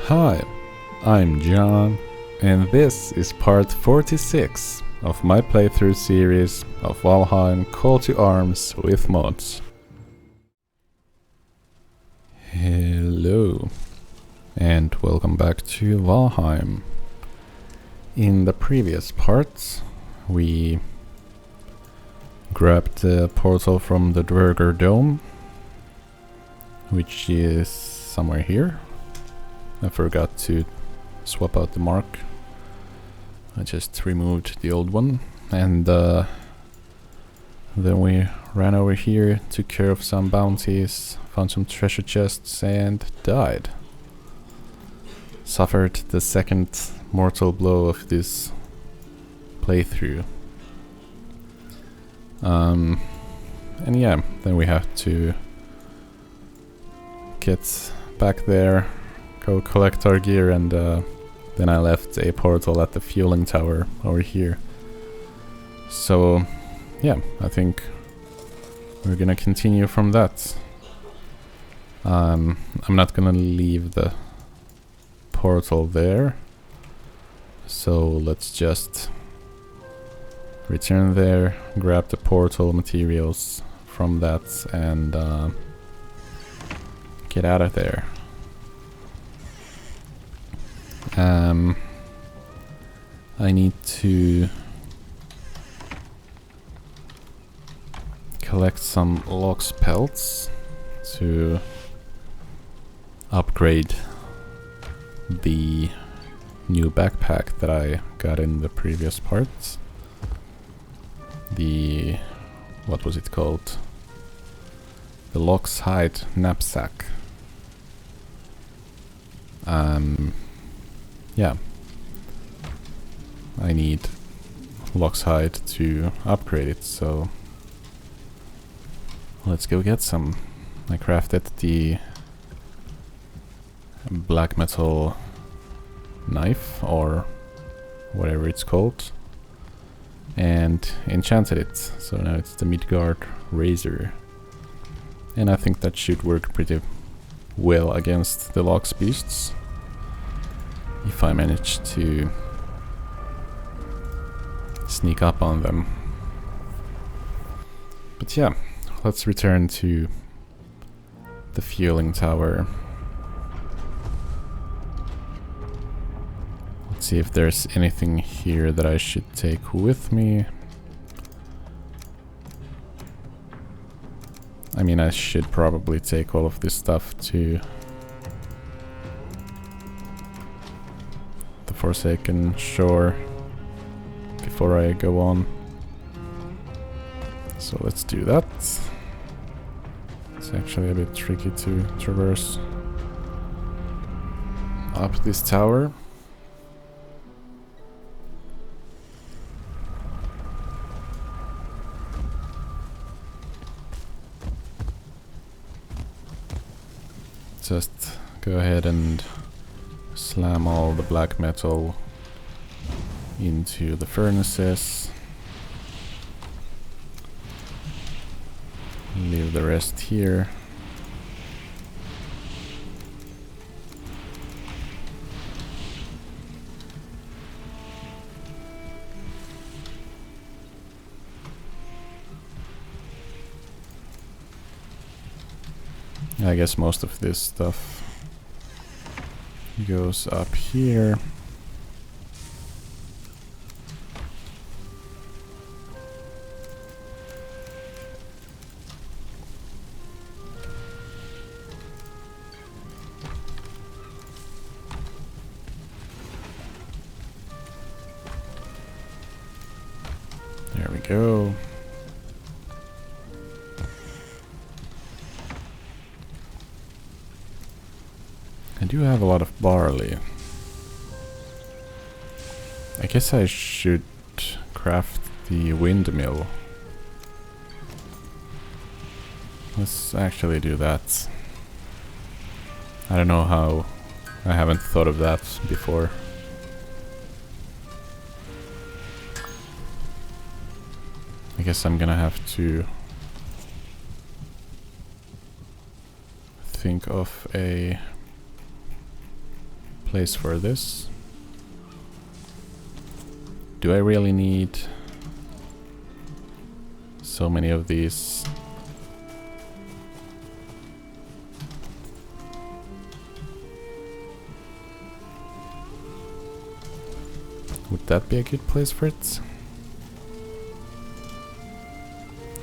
Hi, I'm John, and this is part 46 of my playthrough series of Valheim Call to Arms with mods. Hello, and welcome back to Valheim. In the previous part, we grabbed the portal from the Dwerger Dome, which is somewhere here. I forgot to swap out the mark. I just removed the old one, and then we ran over here, took care of some bounties, found some treasure chests, and died. Suffered the second mortal blow of this playthrough. And yeah, then we have to get back there, go collect our gear, and then I left a portal at the fueling tower over here. So yeah, I think we're gonna continue from that. I'm not gonna leave the portal there, so let's just return there, grab the portal materials from that, and get out of there. I need to collect some lox pelts to upgrade the new backpack that I got in the previous part. The... what was it called? The lox hide knapsack. Yeah, I need lox hide to upgrade it, so let's go get some. I crafted the black metal knife, or whatever it's called, and enchanted it, so now it's the Midgard razor, and I think that should work pretty well against the lox beasts if I manage to sneak up on them. But yeah, let's return to the fueling tower. Let's see if there's anything here that I should take with me. I mean, I should probably take all of this stuff to the Forsaken Shore before I go on. So let's do that. It's actually a bit tricky to traverse up this tower. Just go ahead and slam all the black metal into the furnaces. Leave the rest here. I guess most of this stuff goes up here. There we go. I do have a lot of barley. I guess I should craft the windmill. Let's actually do that. I don't know how I haven't thought of that before. I guess I'm gonna have to think of a place for this. Do I really need so many of these? Would that be a good place for it?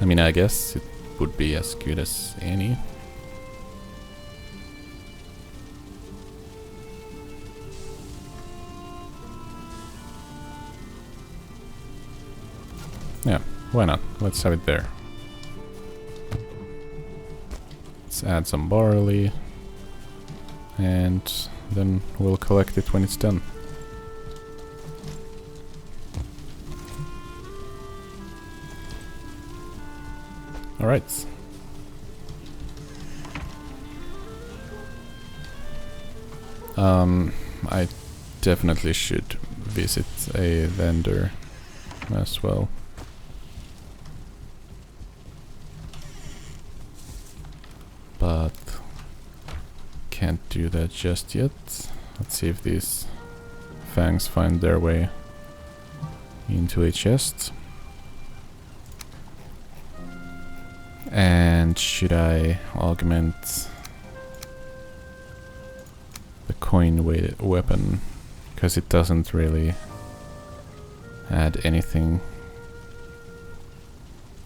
I mean, I guess it would be as good as any. Yeah, why not? Let's have it there. Let's add some barley, and then we'll collect it when it's done. Alright. I definitely should visit a vendor as well. But can't do that just yet. Let's see if these fangs find their way into a chest. And should I augment the coin weighted weapon? Because it doesn't really add anything,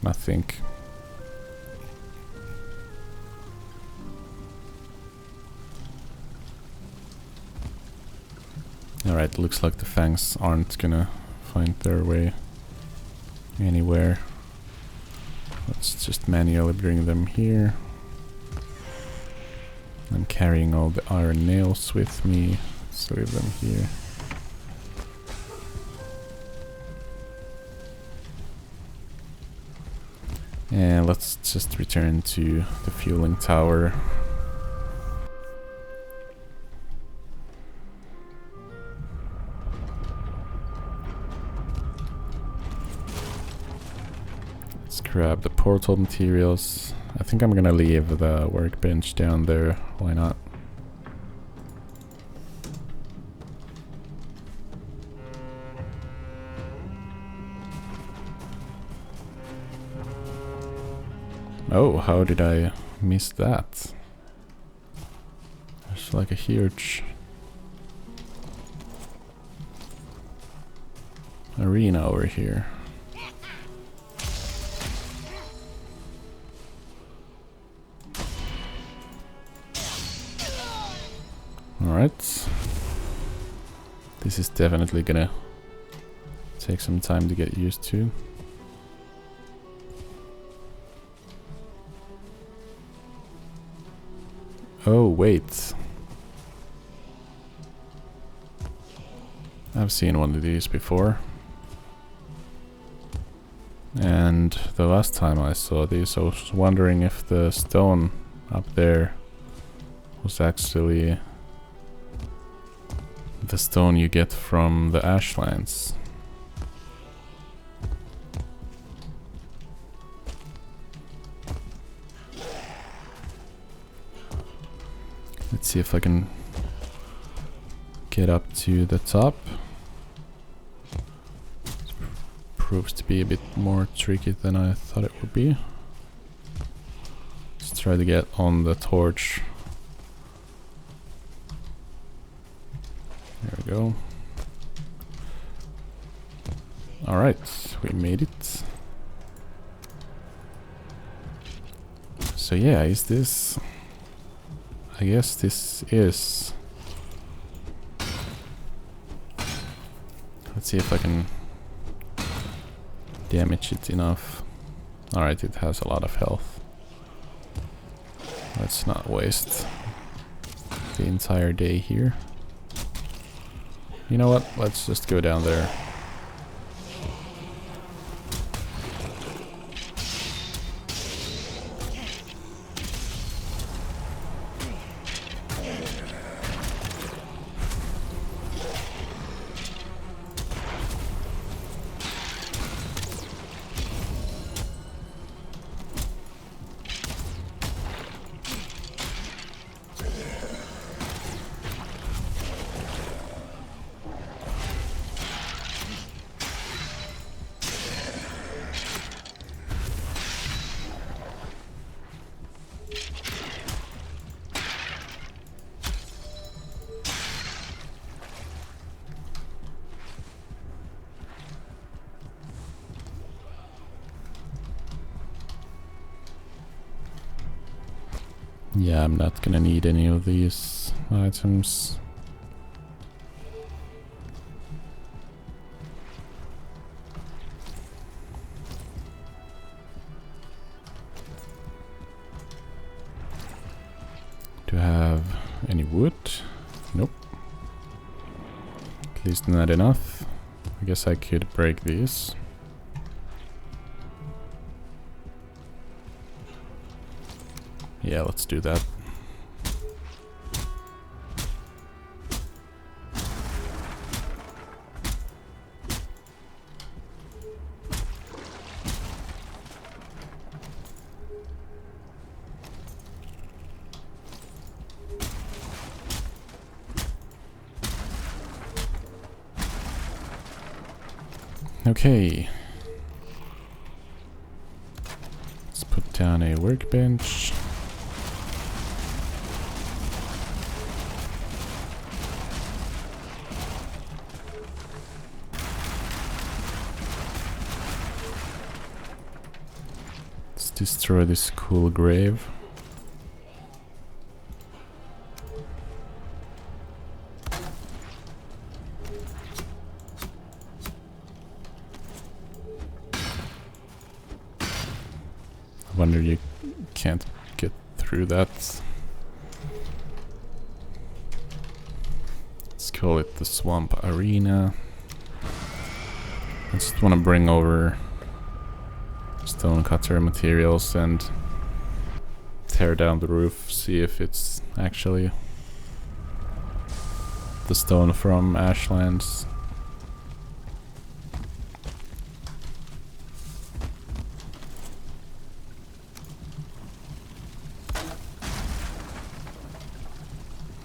I think. Alright, looks like the fangs aren't gonna find their way anywhere. Let's just manually bring them here. I'm carrying all the iron nails with me, so leave them here. And let's just return to the fueling tower. Grab the portal materials. I think I'm gonna leave the workbench down there. Why not? Oh, how did I miss that? There's like a huge arena over here. Alright. This is definitely gonna take some time to get used to. Oh, wait. I've seen one of these before. And the last time I saw these, I was wondering if the stone up there was actually the stone you get from the Ashlands. Let's see if I can get up to the top. This proves to be a bit more tricky than I thought it would be. Let's try to get on the torch. There we go. Alright, we made it. So yeah, is this... I guess this is... Let's see if I can damage it enough. Alright, it has a lot of health. Let's not waste the entire day here. You know what? Let's just go down there. Yeah, I'm not gonna need any of these items. Do I have any wood? Nope. At least not enough. I guess I could break these. Yeah, let's do that. Okay. Let's put down a workbench. Let's destroy this cool grave. I wonder you can't get through that. Let's call it the Swamp Arena. I just want to bring over stone cutter materials and tear down the roof, see if it's actually the stone from Ashlands.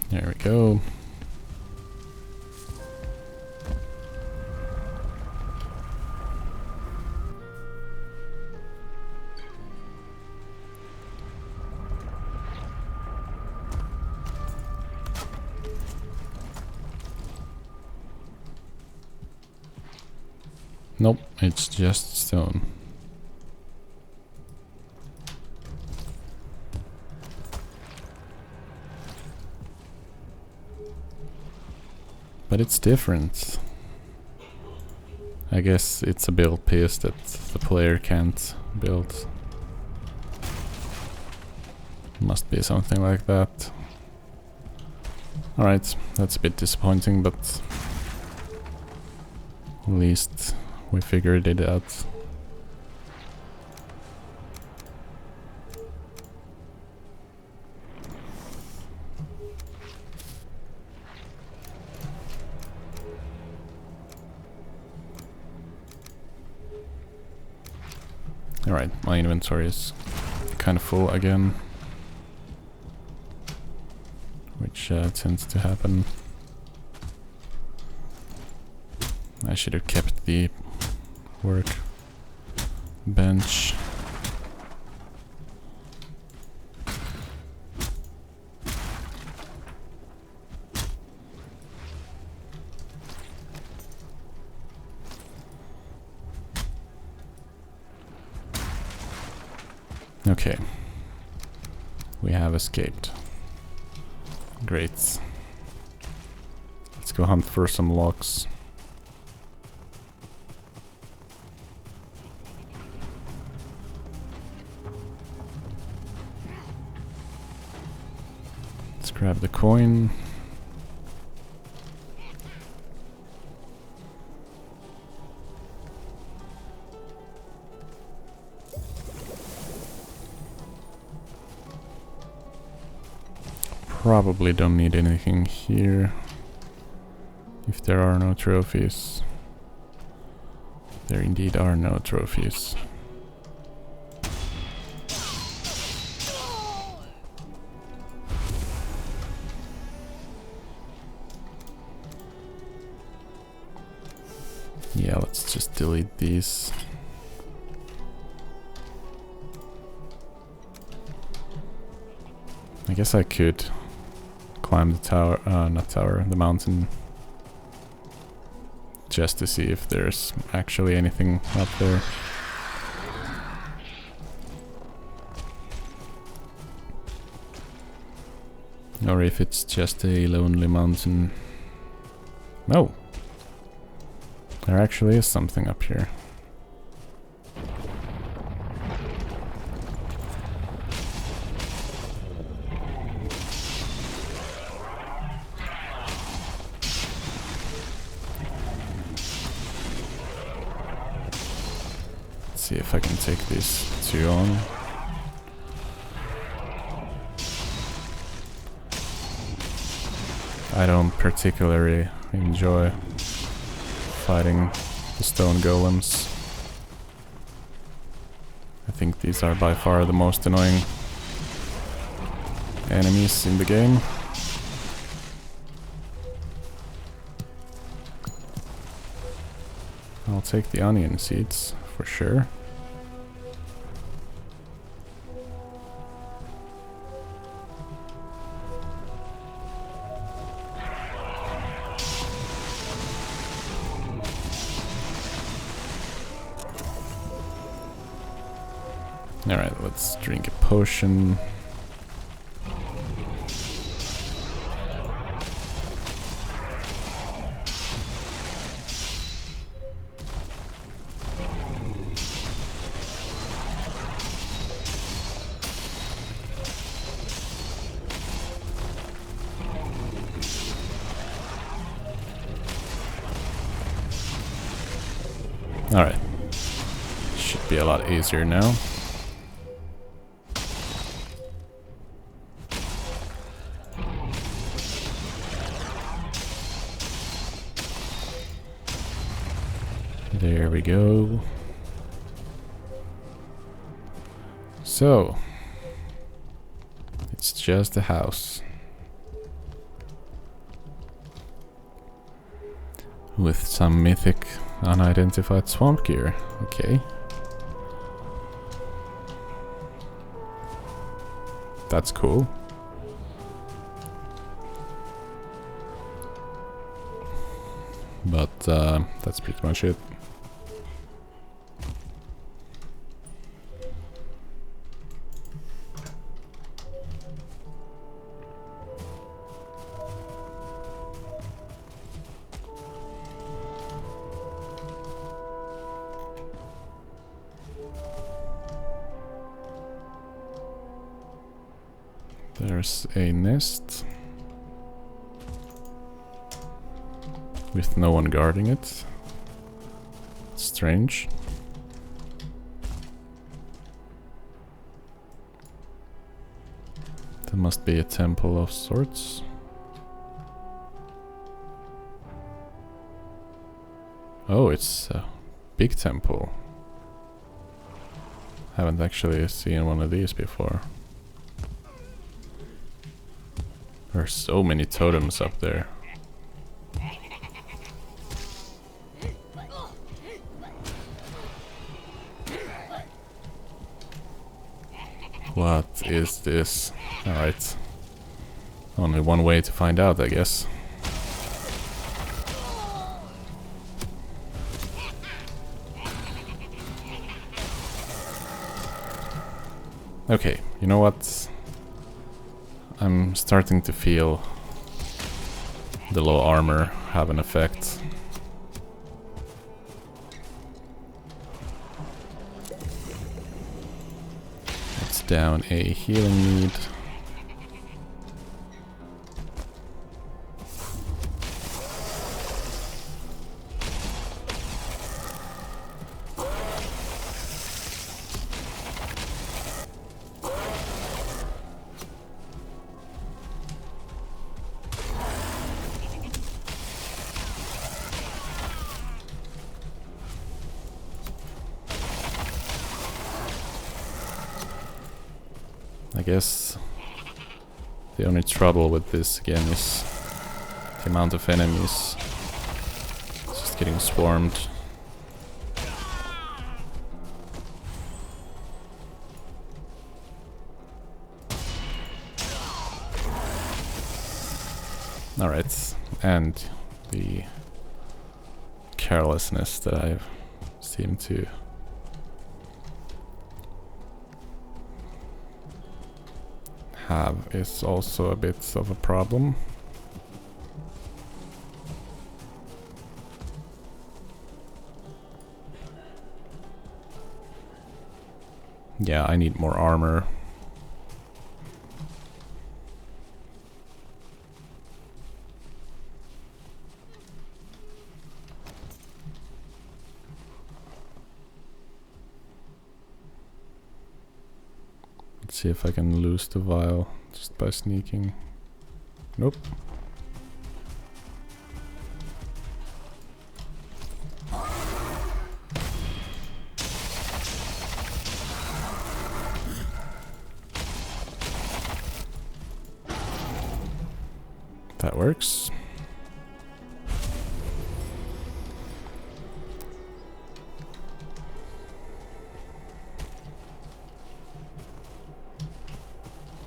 There we go. Nope, it's just stone. But it's different. I guess it's a build piece that the player can't build. Must be something like that. Alright, that's a bit disappointing, but at least we figured it out. Alright, my inventory is kind of full again, which tends to happen. I should have kept the work bench. Okay, we have escaped. Great. Let's go hunt for some logs. Let's grab the coin. Probably don't need anything here if there are no trophies. There indeed are no trophies. Yeah, let's just delete these. I guess I could climb the tower, not tower, the mountain, just to see if there's actually anything up there. Or if it's just a lonely mountain. No! There actually is something up here. Let's see if I can take these two on. I don't particularly enjoy fighting the stone golems. I think these are by far the most annoying enemies in the game. I'll take the onion seeds for sure. Alright, let's drink a potion. Alright. Should be a lot easier now. There we go. So, it's just a house with some mythic unidentified swamp gear. Okay. That's cool. But that's pretty much it. There's a nest with no one guarding it. Strange. There must be a temple of sorts. Oh, it's a big temple. Haven't actually seen one of these before. There are so many totems up there. What is this? Alright. Only one way to find out, I guess. Okay, you know what? I'm starting to feel the low armor have an effect. Let's down a healing need. I guess the only trouble with this again is the amount of enemies. It's just getting swarmed. Alright, and the carelessness that I seem to have is also a bit of a problem. Yeah, I need more armor. Let's see if I can lose the vial just by sneaking. Nope. That works.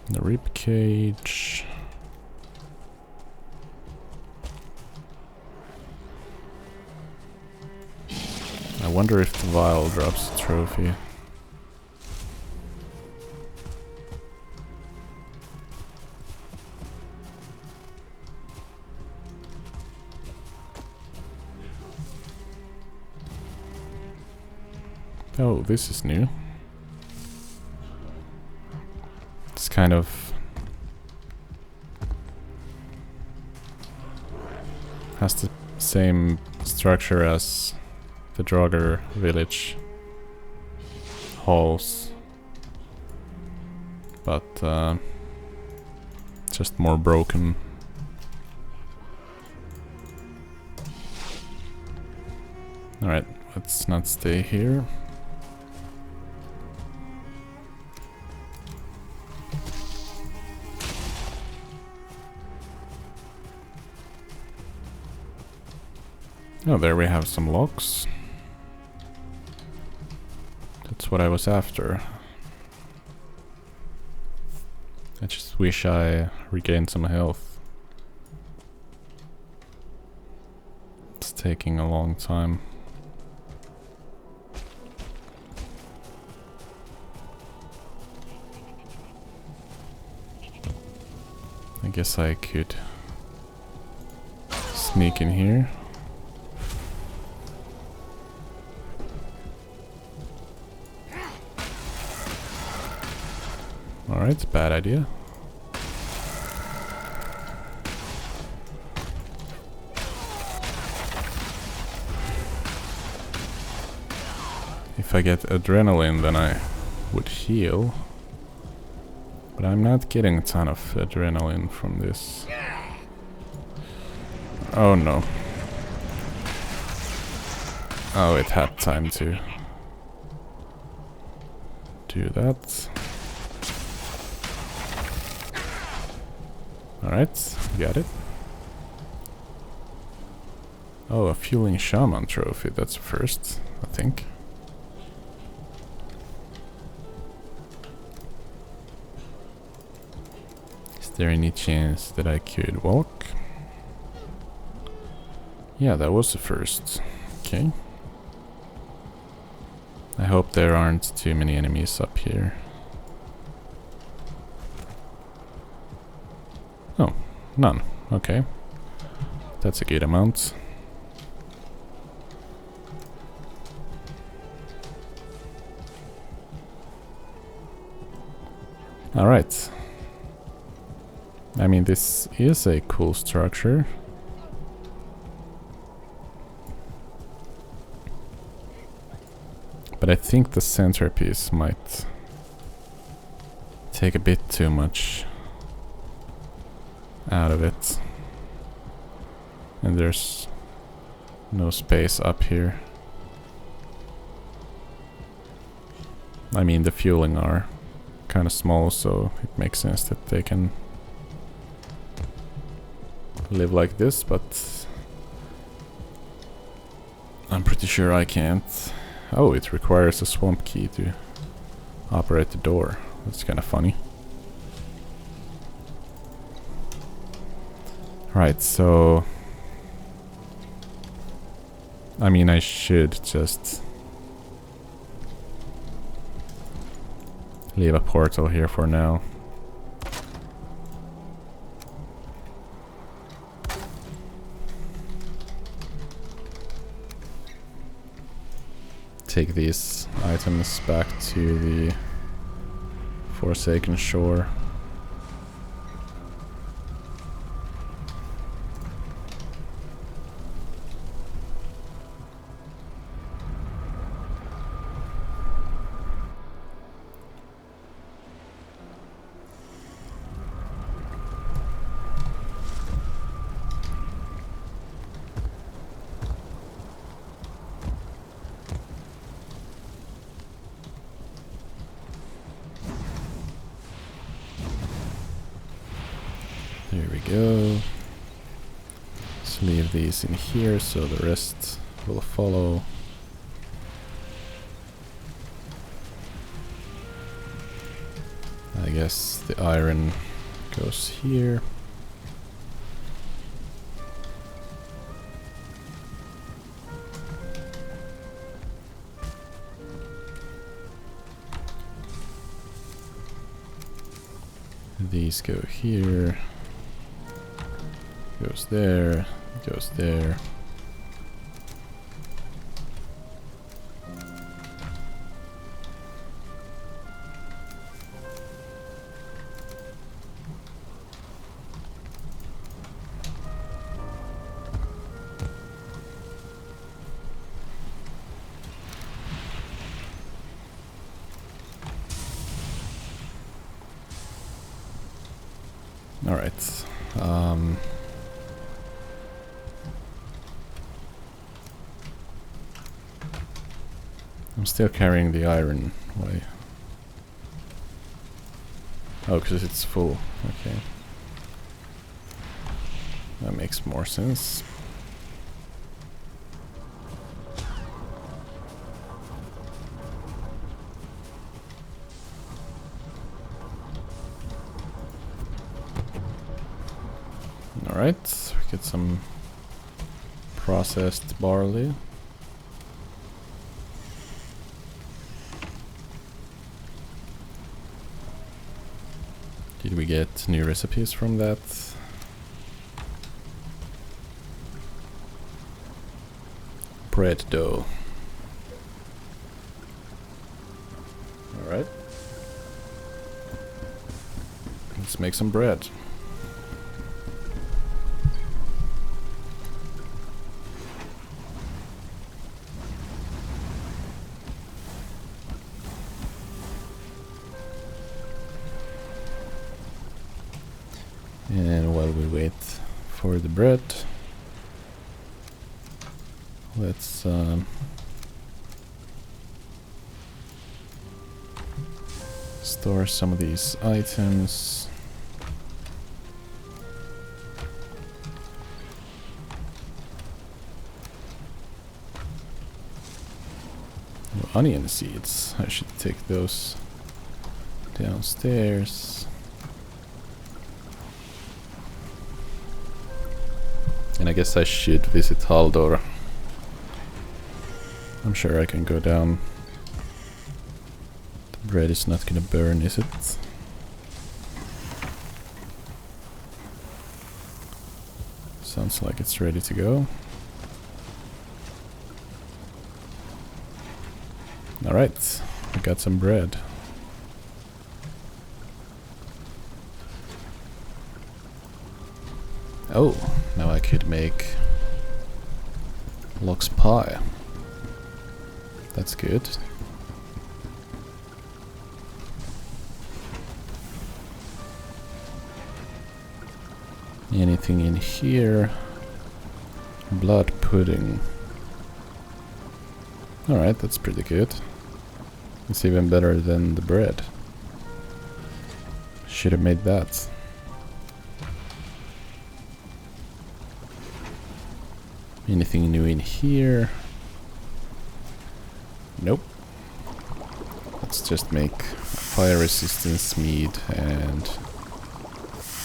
The rib cage. I wonder if the vial drops a trophy. Oh, this is new. It's kind of has the same structure as the Draugr village halls, but just more broken. Alright, let's not stay here. Oh, there we have some locks. That's what I was after. I just wish I regained some health. It's taking a long time. I guess I could sneak in here. Alright, bad idea. If I get adrenaline, then I would heal. But I'm not getting a ton of adrenaline from this. Oh no. Oh, it had time to do that. Alright, got it. Oh, a fueling shaman trophy, that's a first, I think. Is there any chance that I could walk? Yeah, that was the first. Okay. I hope there aren't too many enemies up here. Oh, none. Okay. That's a good amount. Alright. I mean, this is a cool structure. But I think the centerpiece might take a bit too much out of it. And there's no space up here. I mean, the fueling are kind of small, so it makes sense that they can live like this, but I'm pretty sure I can't. Oh, it requires a swamp key to operate the door. That's kind of funny. Right, so I mean, I should just leave a portal here for now. take these items back to the Forsaken Shore. There we go. Let's leave these in here so the rest will follow. I guess the iron goes here. These go here. Goes there, goes there. All right. I'm still carrying the iron. Why? Oh, because it's full. Okay. That makes more sense. Alright, we get some processed barley. Did we get new recipes from that? Bread dough. Alright. Let's make some bread. And while we wait for the bread, let's store some of these items. Oh, onion seeds. I should take those downstairs. And I guess I should visit Haldor. I'm sure I can go down. The bread is not gonna burn, is it? Sounds like it's ready to go. Alright, I got some bread. Oh, now I could make lox pie. That's good. Anything in here? Blood pudding. Alright, that's pretty good. It's even better than the bread. Should have made that. Anything new in here? Nope. Let's just make fire resistance mead and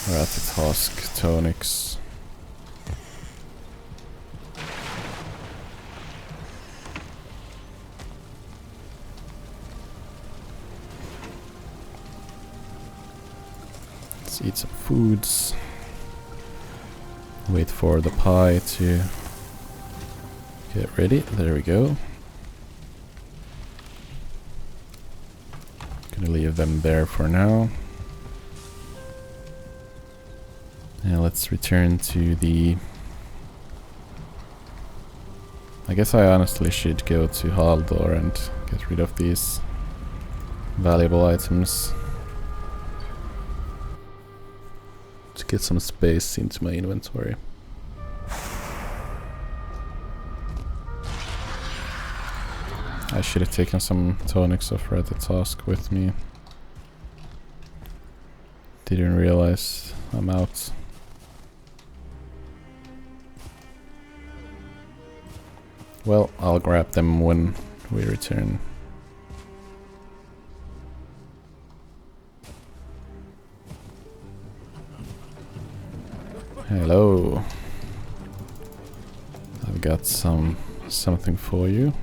Ratatosk tonics. Let's eat some foods. Wait for the pie to get ready. There we go. We leave them there for now. And let's return to the... I guess I honestly should go to Haldor and get rid of these valuable items to get some space into my inventory. I should have taken some tonics of Red Task with me. Didn't realize I'm out. Well, I'll grab them when we return. Hello. I've got something for you.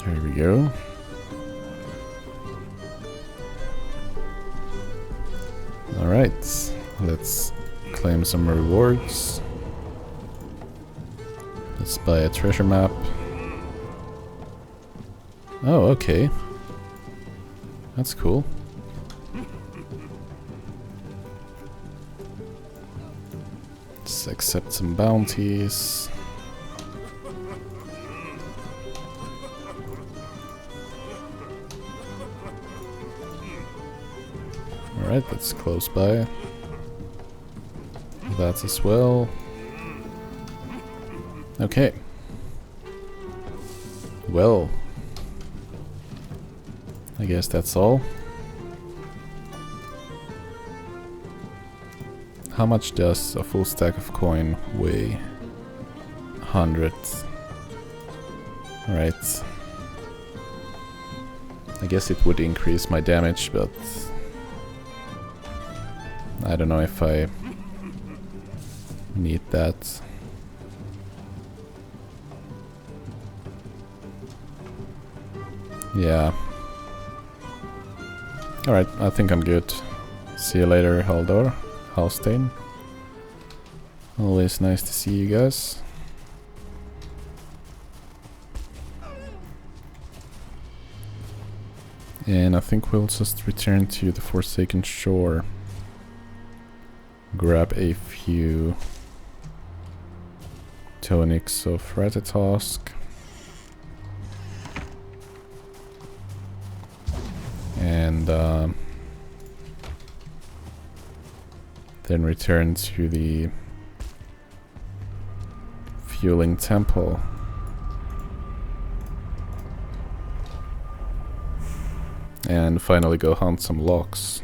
There we go. Alright, let's claim some rewards. Let's buy a treasure map. Oh, okay. That's cool. Let's accept some bounties. Alright, that's close by. That as well. Okay. Well, I guess that's all. How much does a full stack of coin weigh? 100. Alright. I guess it would increase my damage, but I don't know if I need that. Yeah. Alright, I think I'm good. See you later, Haldor. Halstein. Always nice to see you guys. And I think we'll just return to the Forsaken Shore. Grab a few tonics of Ratatosk. And then return to the fueling temple. And finally go hunt some locks.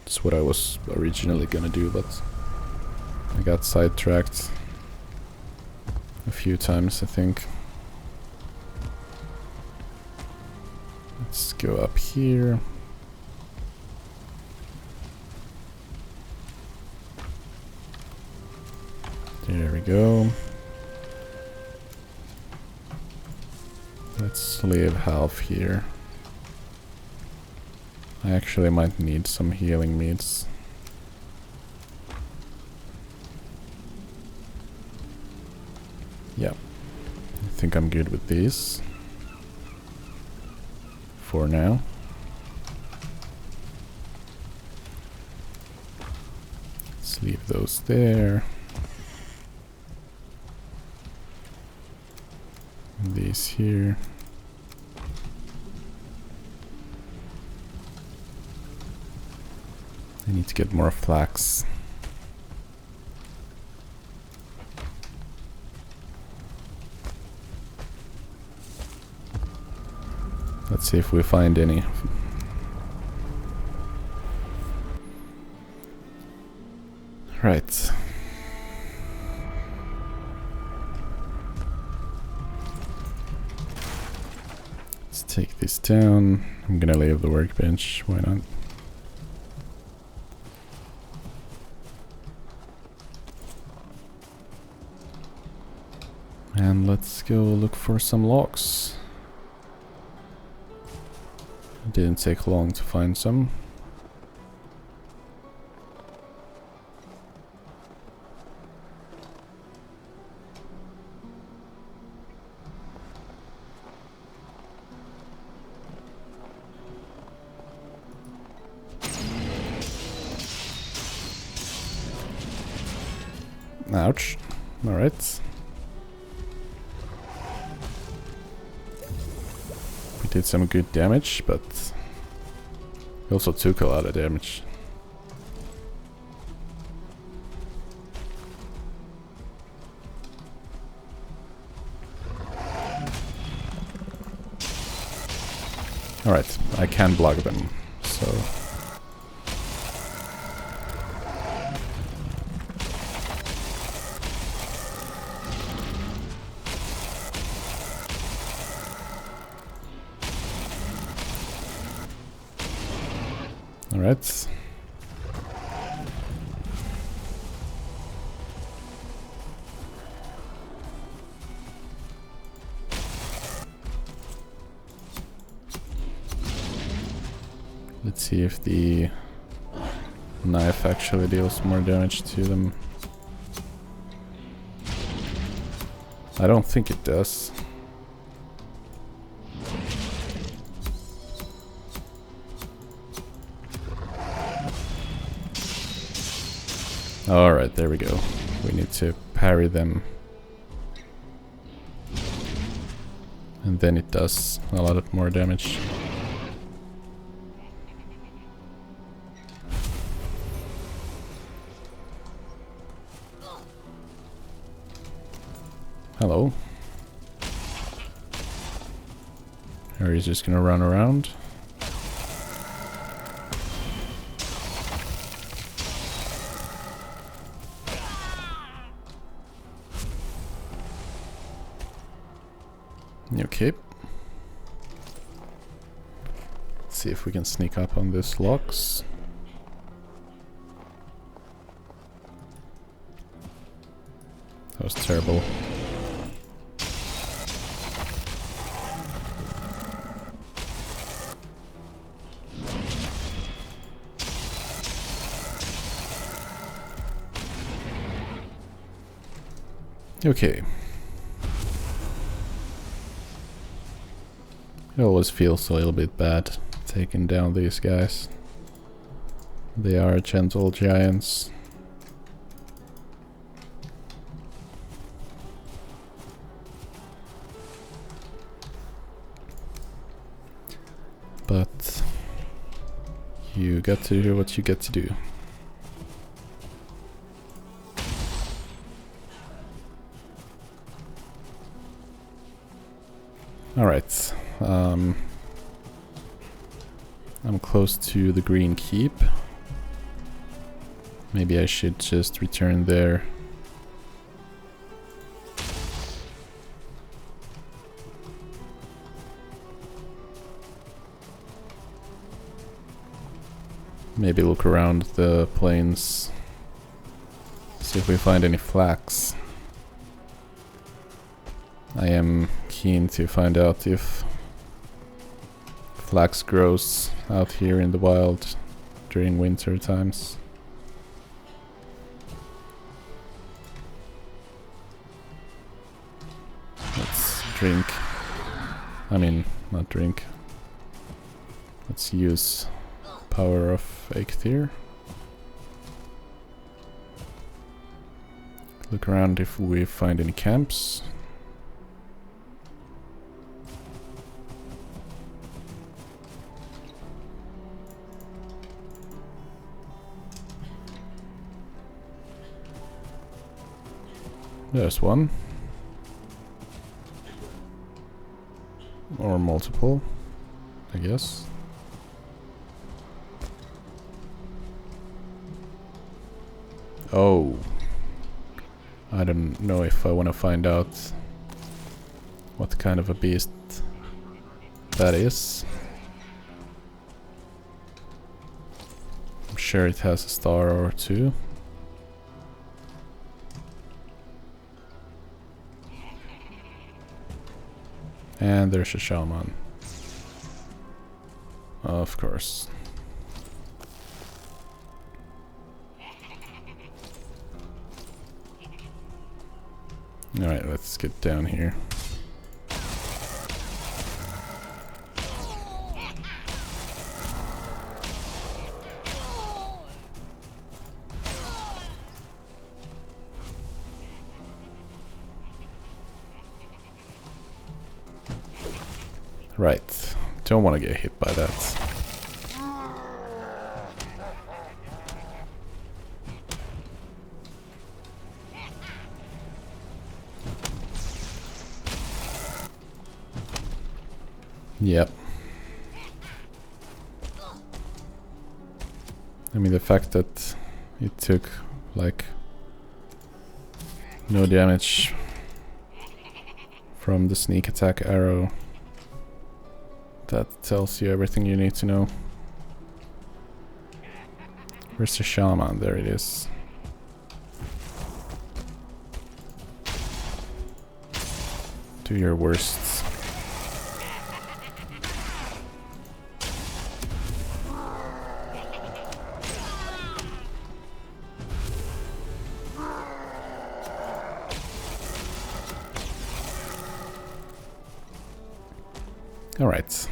That's what I was originally gonna do, but I got sidetracked a few times, I think. Let's go up here. There we go. Let's leave half here. I actually might need some healing meats. Yeah, I think I'm good with these for now. Let's leave those there. And these here. I need to get more flax. Let's see if we find any. Right. Let's take this down. I'm gonna leave the workbench. Why not? And let's go look for some locks. It didn't take long to find some. Ouch. Alright. We did some good damage, but we also took a lot of damage. Alright, I can block them, so... Alright. Let's see if the knife actually deals more damage to them. I don't think it does. Alright, there we go. We need to parry them. And then it does a lot more damage. Hello. Or he's just gonna run around. Okay. Let's see if we can sneak up on these locks. That was terrible. Okay. It always feels a little bit bad taking down these guys. They are gentle giants. But you got to do what you get to do. Alright. I'm close to the green keep. Maybe I should just return there. Maybe look around the plains. See if we find any flax. I am keen to find out if flax grows out here in the wild during winter times. Let's drink. I mean, not drink. Let's use power of Eikthyr. Look around if we find any camps. There's one. Or multiple, I guess. Oh. I don't know if I want to find out what kind of a beast that is. I'm sure it has a star or two. And there's a shaman. Of course. Alright, let's get down here. Right. Don't want to get hit by that. Yep. I mean, the fact that it took, like, no damage from the sneak attack arrow, that tells you everything you need to know. Where's the shaman? There it is. Do your worst. Alright.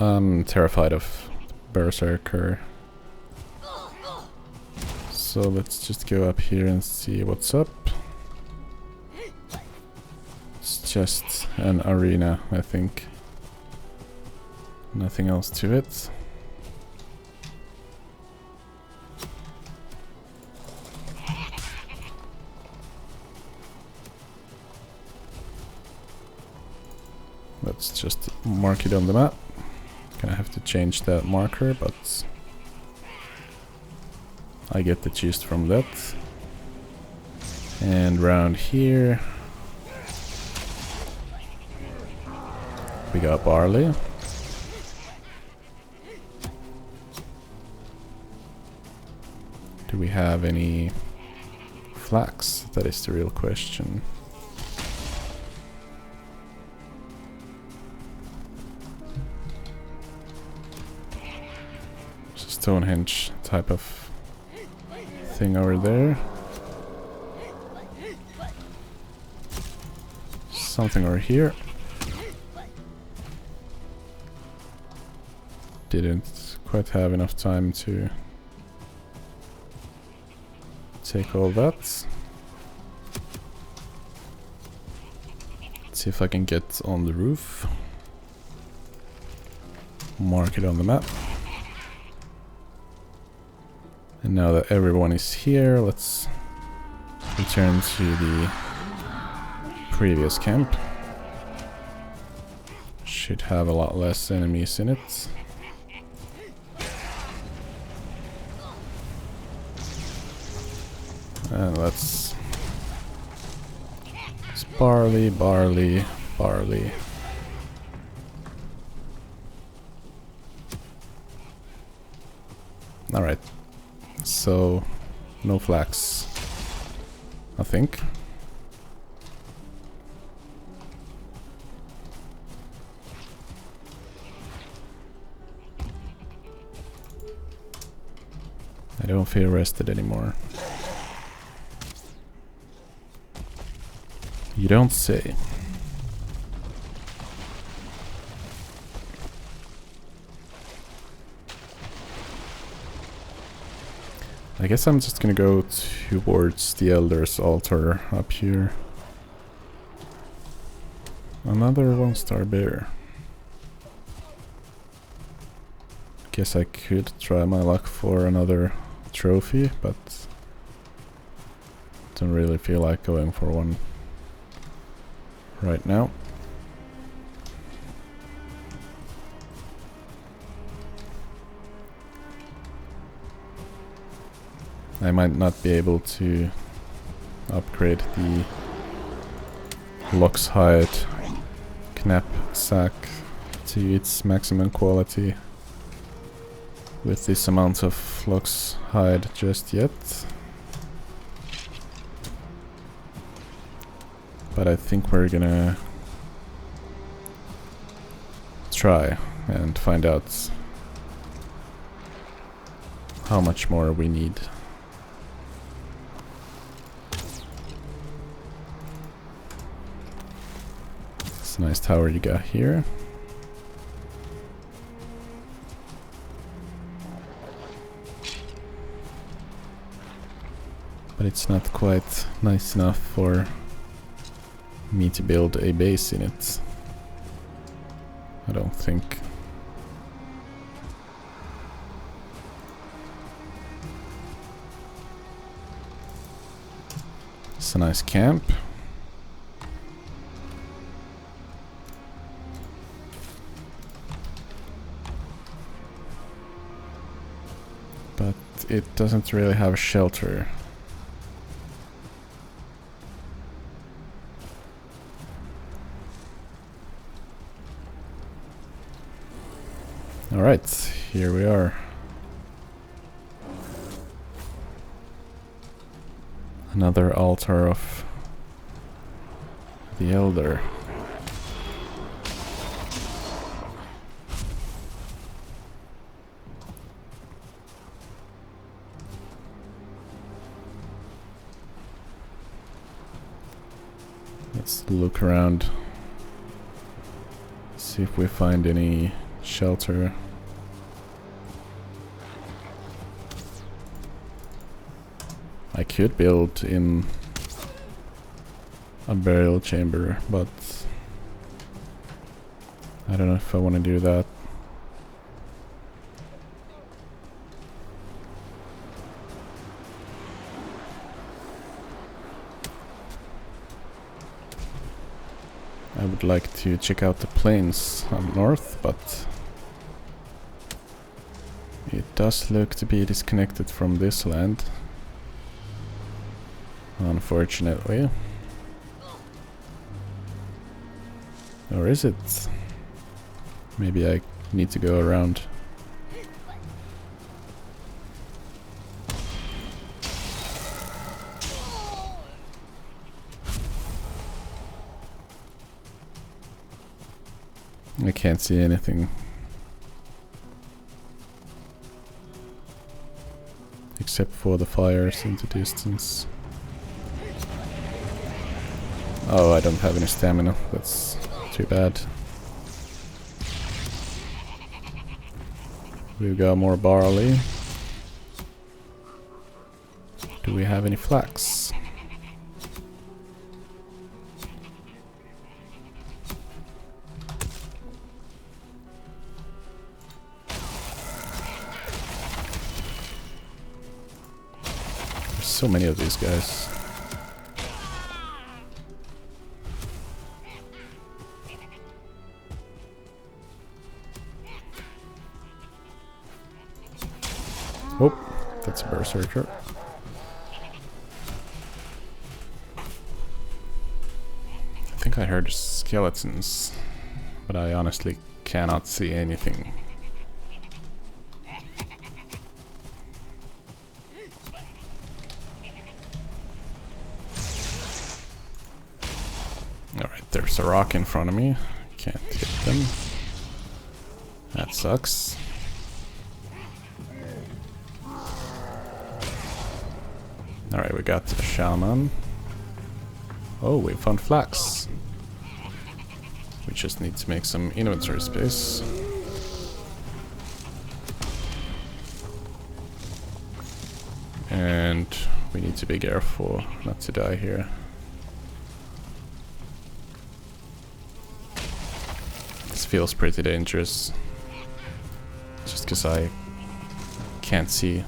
I'm terrified of Berserker. So let's just go up here and see what's up. It's just an arena, I think. Nothing else to it. Let's just mark it on the map. Gonna have to change that marker, but I get the gist from that. And round here we got barley. Do we have any flax? That is the real question. Stonehenge type of thing over there. Something over here. Didn't quite have enough time to take all that. Let's see if I can get on the roof. Mark it on the map. And now that everyone is here, let's return to the previous camp. Should have a lot less enemies in it. And let's... It's barley, barley, barley. Alright. So, no flax, I think. I don't feel rested anymore. You don't say. I guess I'm just gonna go towards the Elder's Altar up here. Another 1-star bear. Guess I could try my luck for another trophy, but don't really feel like going for one right now. I might not be able to upgrade the Lockshide Knapsack to its maximum quality with this amount of Lockshide just yet. But I think we're gonna try and find out how much more we need. It's a nice tower you got here. But it's not quite nice enough for me to build a base in it. I don't think. It's a nice camp. But it doesn't really have a shelter. Alright, here we are. Another altar of the Elder. Let's look around, see if we find any shelter. I could build in a burial chamber, but I don't know if I want to do that. I would like to check out the plains up north, but it does look to be disconnected from this land, unfortunately. Or is it? Maybe I need to go around. I can't see anything except for the fires in the distance. Oh, I don't have any stamina. That's too bad. We've got more barley. Do we have any flax? There's so many of these guys. Oh, that's a berserker. I think I heard skeletons, but I honestly cannot see anything. Alright, there's a rock in front of me. Can't hit them. That sucks. Alright, we got the shaman. Oh, we found flax. We just need to make some inventory space. And we need to be careful not to die here. This feels pretty dangerous. Just because I can't see.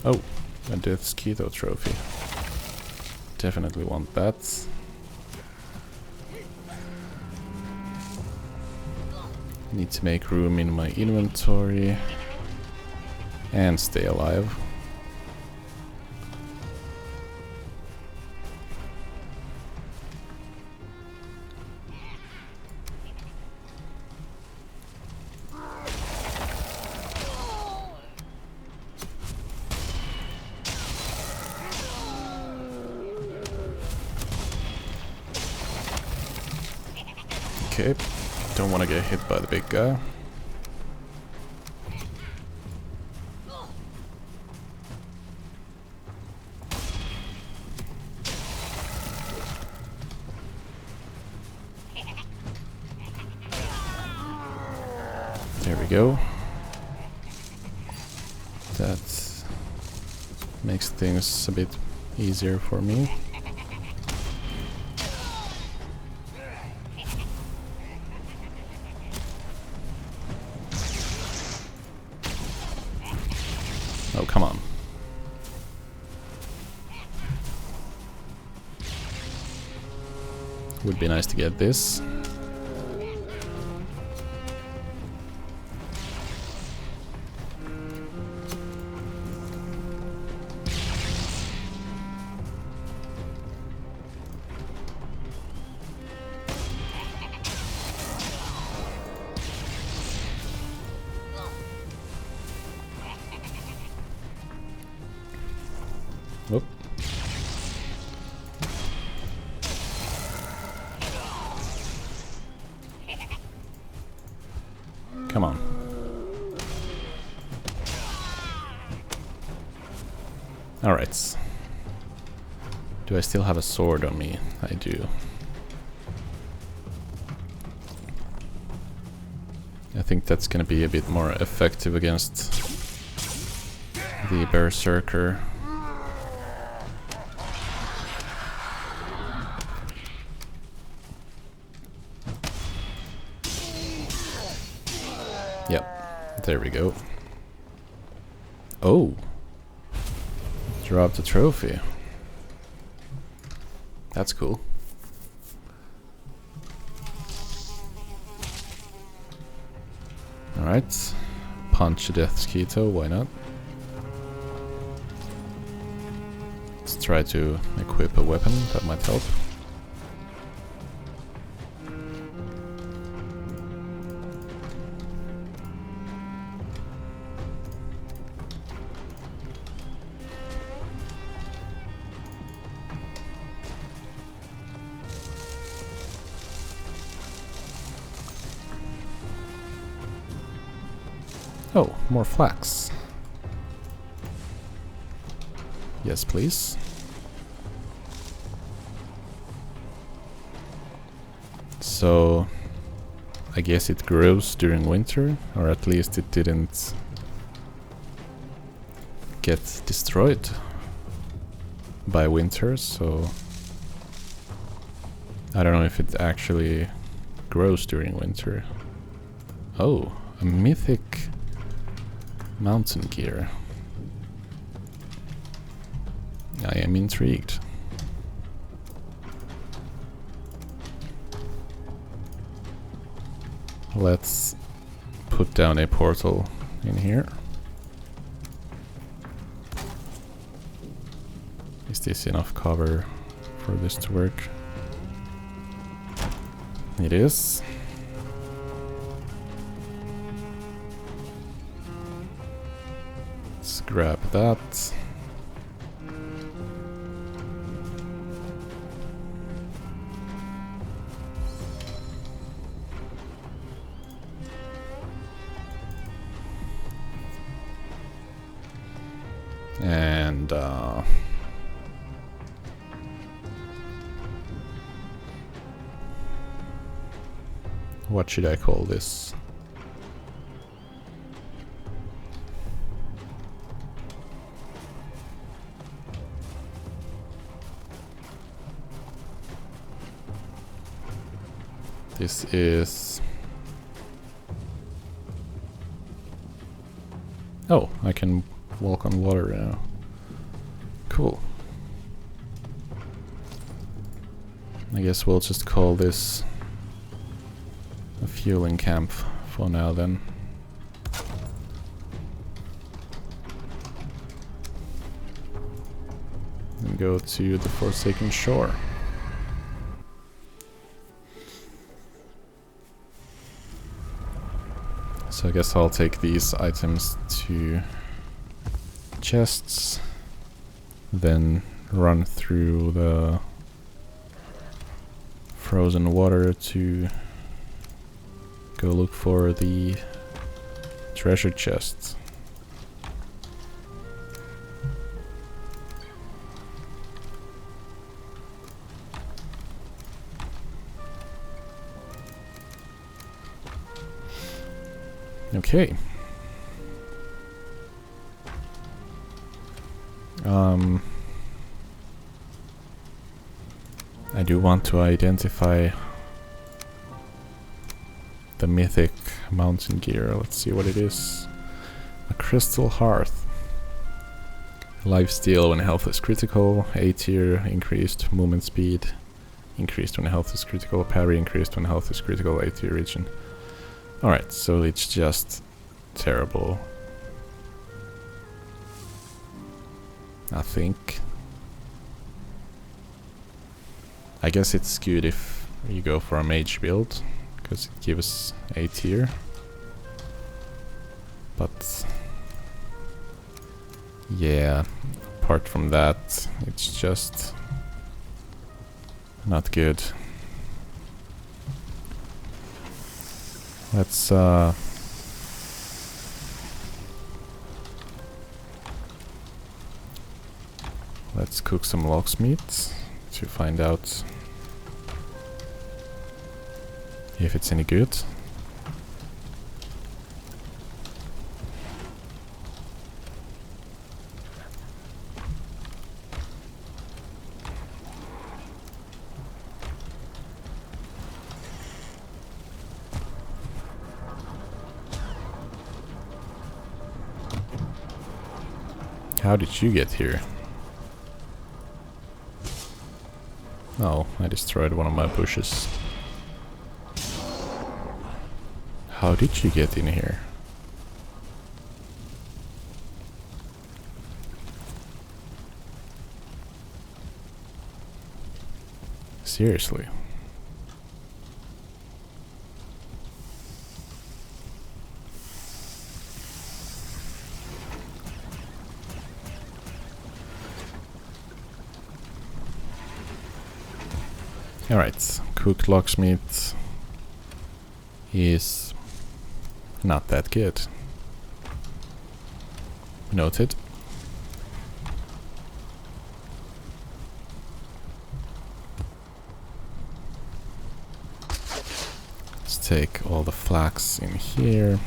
Oh, a Death's Keto trophy. Definitely want that. Need to make room in my inventory and stay alive. Okay, don't want to get hit by the big guy. There we go. That's Makes things a bit easier for me. Oh, come on. Would be nice to get this. Whoop. Come on. Alright. Do I still have a sword on me? I do. I think that's gonna be a bit more effective against the Berserker. Yep, there we go. Oh! Dropped a trophy. That's cool. Alright. Punch a Death's Keto, why not? Let's try to equip a weapon, that might help. Oh, more flax. Yes, please. So, I guess it grows during winter, or at least it didn't get destroyed by winter, so I don't know if it actually grows during winter. Oh, a mythic mountain gear. I am intrigued. Let's put down a portal in here. Is this enough cover for this to work? It is. Let's grab that. And what should I call this? This is... Oh, I can walk on water now. Cool. I guess we'll just call this a fueling camp for now then. And go to the Forsaken Shore. So I guess I'll take these items to chests, then run through the frozen water to go look for the treasure chests. Okay. I do want to identify the mythic mountain gear. Let's see what it is. A crystal hearth. Lifesteal when health is critical. A tier increased movement speed. Increased when health is critical. Parry increased when health is critical. A tier region. Alright, so it's just terrible. I think. I guess it's good if you go for a mage build, because it gives A tier. But yeah, apart from that, it's just not good. Let's cook some lox meat to find out if it's any good. How did you get here? Oh, I destroyed one of my bushes. How did you get in here? Seriously. Alright, cooked lox meat is not that good. Noted. Let's take all the flax in here.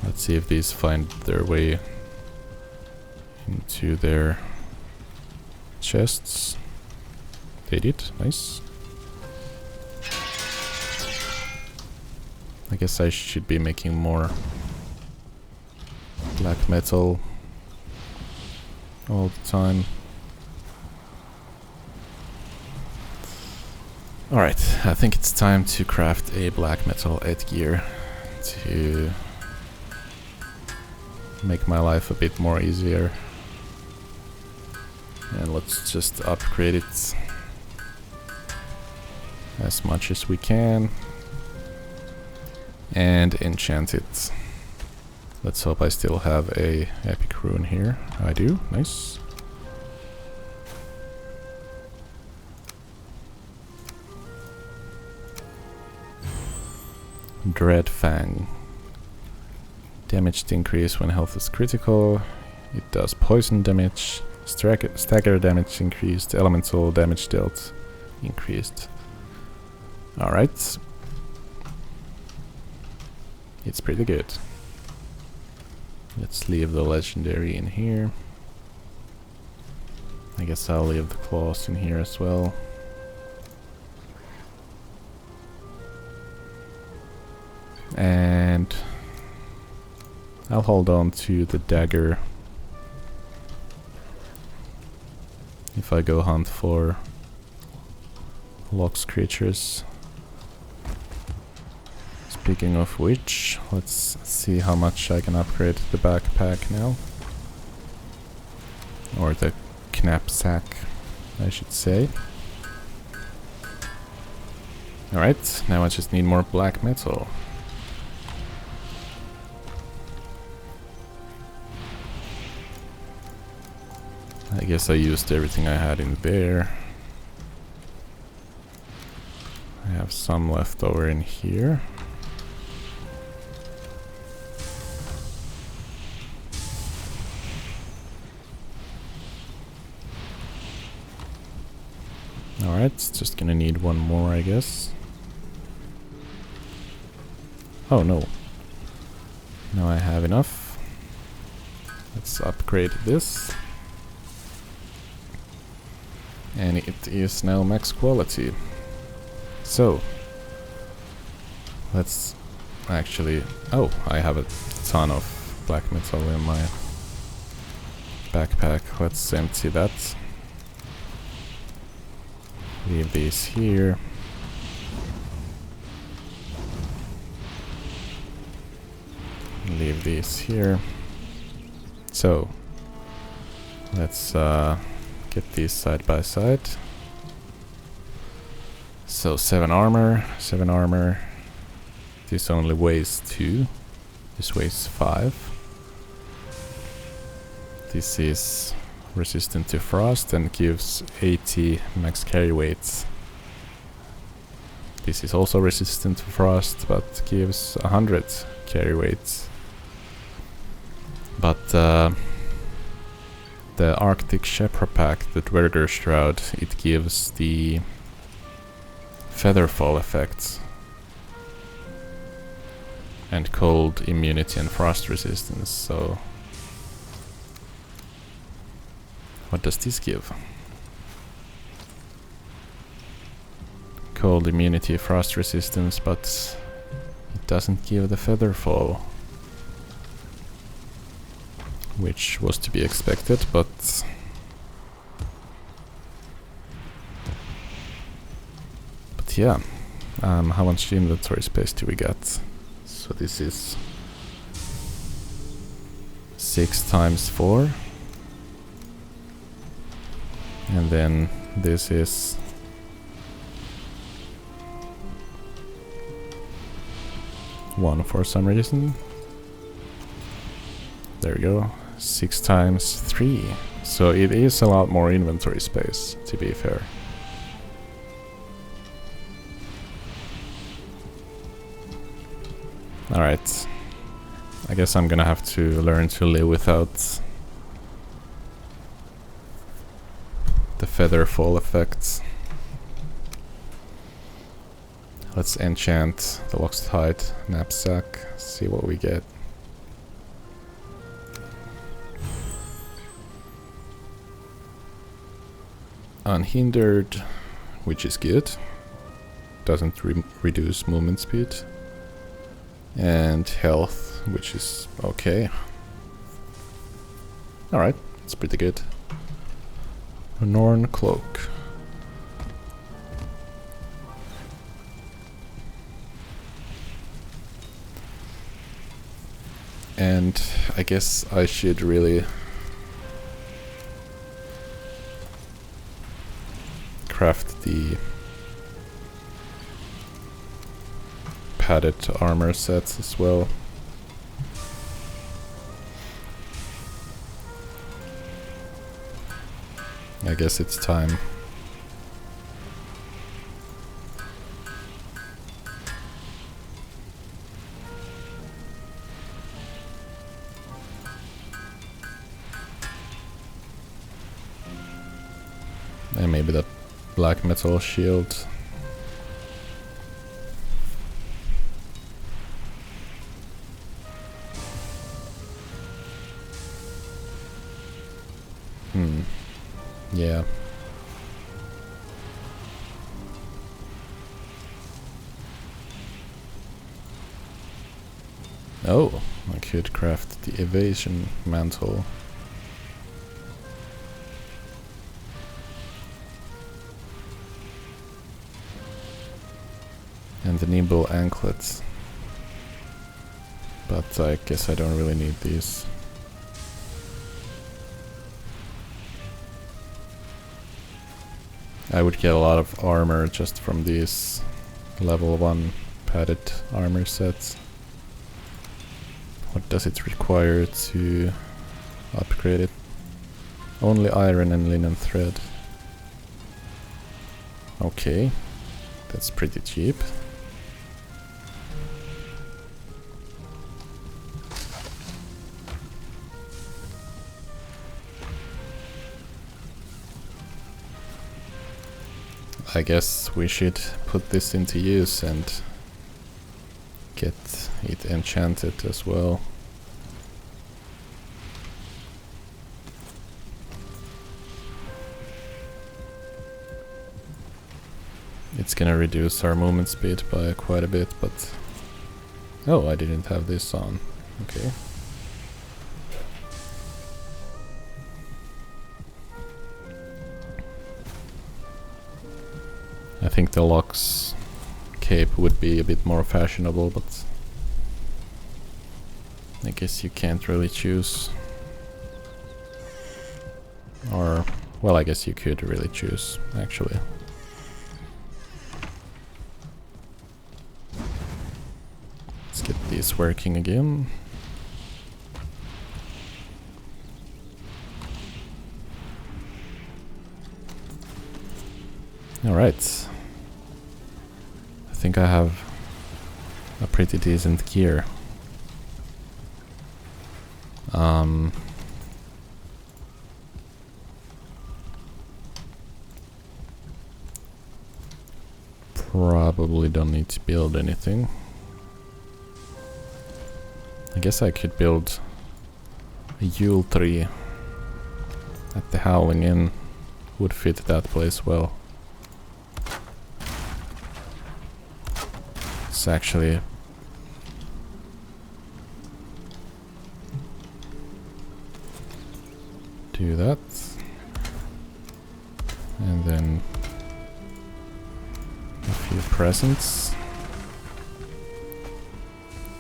Let's see if these find their way into their chests. They did, nice. I guess I should be making more black metal all the time. Alright, I think it's time to craft a black metal headgear to make my life a bit more easier. And let's just upgrade it as much as we can. And enchant it. Let's hope I still have a epic rune here. I do, nice. Dread Fang. Damage increase when health is critical. It does poison damage. Stagger damage increased. Elemental damage dealt increased. Alright. It's pretty good. Let's leave the legendary in here. I guess I'll leave the claws in here as well. And I'll hold on to the dagger if I go hunt for lox creatures. Speaking of which, let's see how much I can upgrade the backpack now. Or the knapsack, I should say. Alright, now I just need more black metal. I guess I used everything I had in there. I have some left over in here. Alright, just gonna need one more, I guess. Oh no. Now I have enough. Let's upgrade this. And it is now max quality. So, let's actually... Oh, I have a ton of black metal in my backpack. Let's empty that. Leave these here. Leave these here. So, let's get these side by side. So 7 armor, 7 armor. This only weighs 2. This weighs 5. This is resistant to frost and gives 80 max carry weights. This is also resistant to frost but gives 100 carry weights. But the Arctic Shepherd Pack, the Dwerger Shroud, it gives the Featherfall effects and cold immunity and frost resistance. So what does this give? Cold immunity, frost resistance, but it doesn't give the Featherfall, which was to be expected, but yeah. How much inventory space do we get? So this is 6 times 4, and then this is 1 for some reason. There we go. 6 times 3. So it is a lot more inventory space, to be fair. Alright. I guess I'm gonna have to learn to live without the Featherfall effects. Let's enchant the Lost Hide knapsack, see what we get. Unhindered, which is good. Doesn't reduce movement speed. And health, which is okay. Alright, it's pretty good. Norn Cloak. And I guess I should really craft the padded armor sets as well. I guess it's time. And maybe the black metal shield. Yeah. Oh, I could craft the evasion mantle. And the nimble anklets. But I guess I don't really need these. I would get a lot of armor just from these level 1 padded armor sets. What does it require to upgrade it? Only iron and linen thread. Okay, that's pretty cheap. I guess we should put this into use and get it enchanted as well. It's gonna reduce our movement speed by quite a bit, but... Oh, I didn't have this on. Okay. I think the Locks cape would be a bit more fashionable, but I guess you can't really choose. Or, well, I guess you could really choose, actually. Let's get these working again. Alright. I think I have a pretty decent gear. Probably don't need to build anything. I guess I could build a Yule tree at the Howling Inn. Would fit that place well. Let's actually do that. And then a few presents.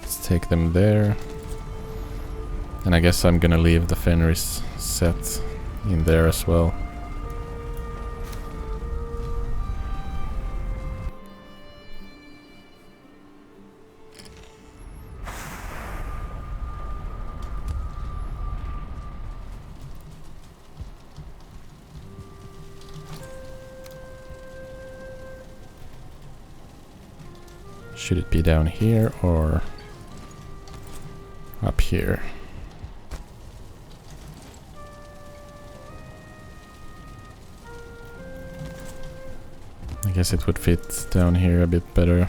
Let's take them there. And I guess I'm gonna leave the Fenris set in there as well. Should it be down here or up here? I guess it would fit down here a bit better.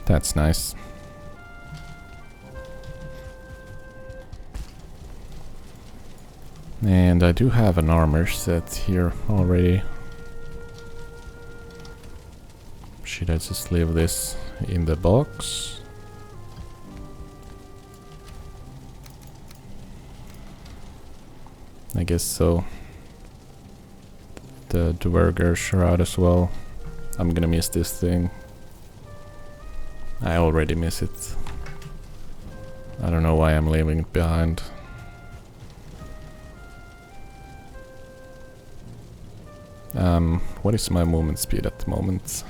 That's nice. And I do have an armor set here already. Should I just leave this in the box? I guess so. The Dwerger Shroud as well. I'm gonna miss this thing. I already miss it. I don't know why I'm leaving it behind. What is my movement speed at the moment?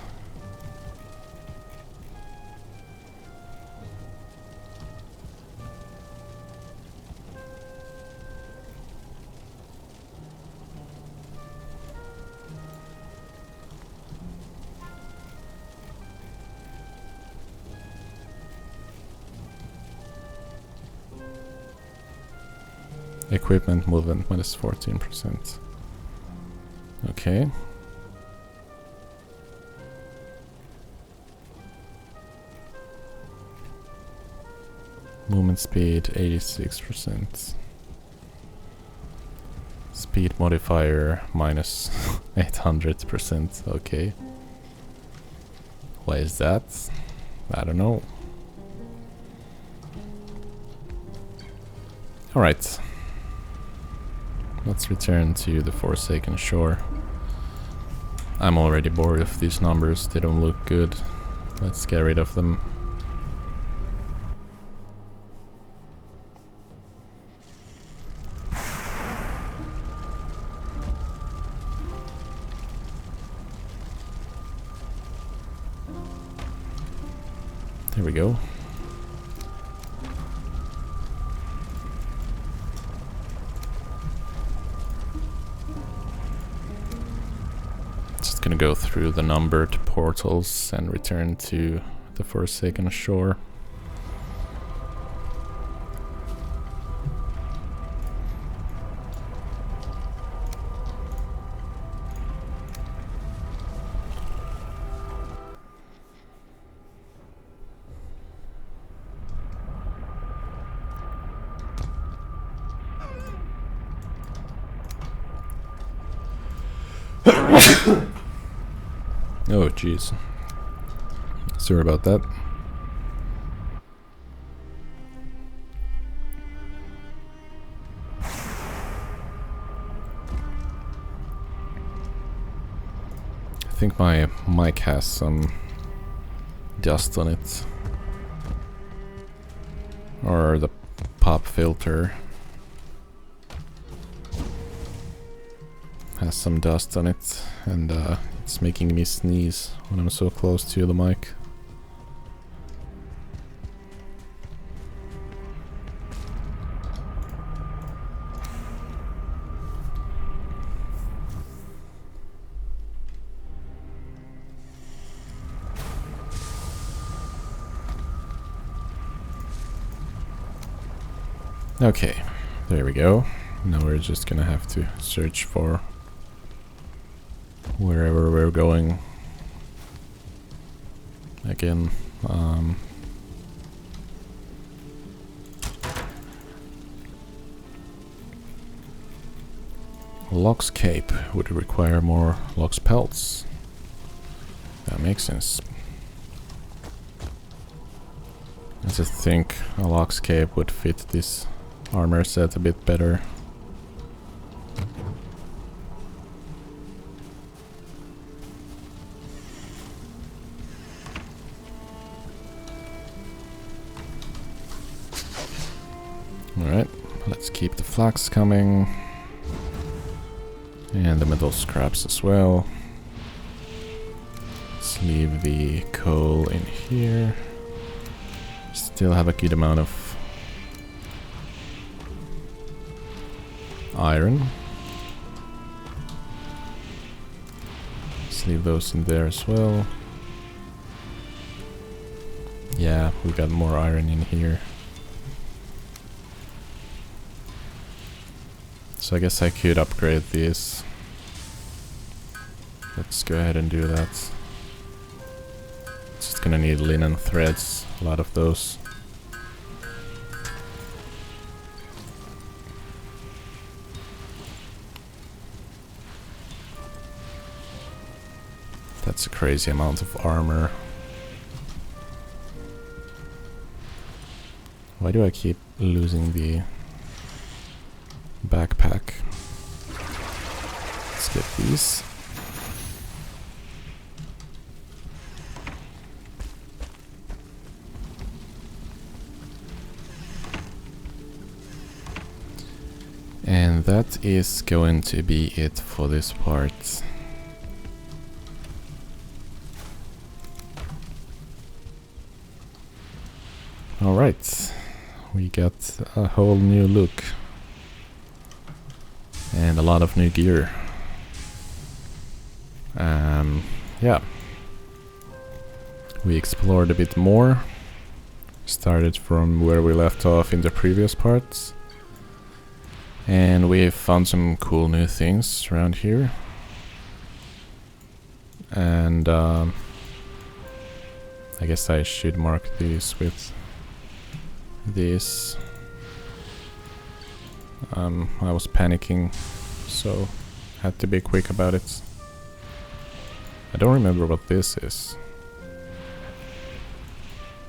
Equipment movement minus 14%. Okay. Movement speed 86%. Speed modifier minus 800%. Okay. Why is that? I don't know. Alright. Let's return to the Forsaken Shore. I'm already bored of these numbers, they don't look good. Let's get rid of them. There we go. Just gonna go through the numbered portals and return to the Forsaken Shore. Oh, jeez. Sorry about that. I think my mic has some dust on it. Or the pop filter has some dust on it, and it's making me sneeze when I'm so close to the mic. Okay, there we go. Now we're just gonna have to search for wherever we're going. Again, Lock's cape would require more Lock's pelts. That makes sense. I just think a Lock's cape would fit this armor set a bit better. Alright, let's keep the flax coming. And the metal scraps as well. Let's leave the coal in here. Still have a good amount of iron. Let's leave those in there as well. Yeah, we got more iron in here. So I guess I could upgrade these. Let's go ahead and do that. Just gonna need linen threads, a lot of those. That's a crazy amount of armor. Why do I keep losing the backpack? Let's get these. And that is going to be it for this part. Alright, we got a whole new look. And a lot of new gear. Yeah. We explored a bit more. Started from where we left off in the previous parts. And we found some cool new things around here. And I guess I should mark these with this. I was panicking, so had to be quick about it. I don't remember what this is,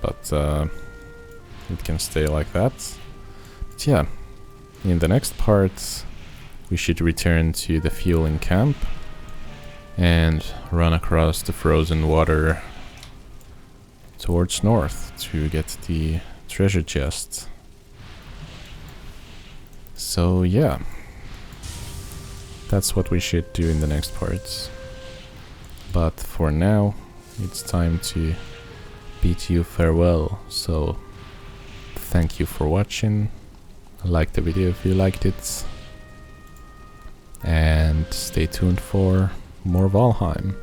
but it can stay like that. But yeah, in the next part we should return to the fueling camp and run across the frozen water towards north to get the treasure chest. So yeah, that's what we should do in the next parts. But for now, it's time to bid you farewell. So thank you for watching. Like the video if you liked it. And stay tuned for more Valheim.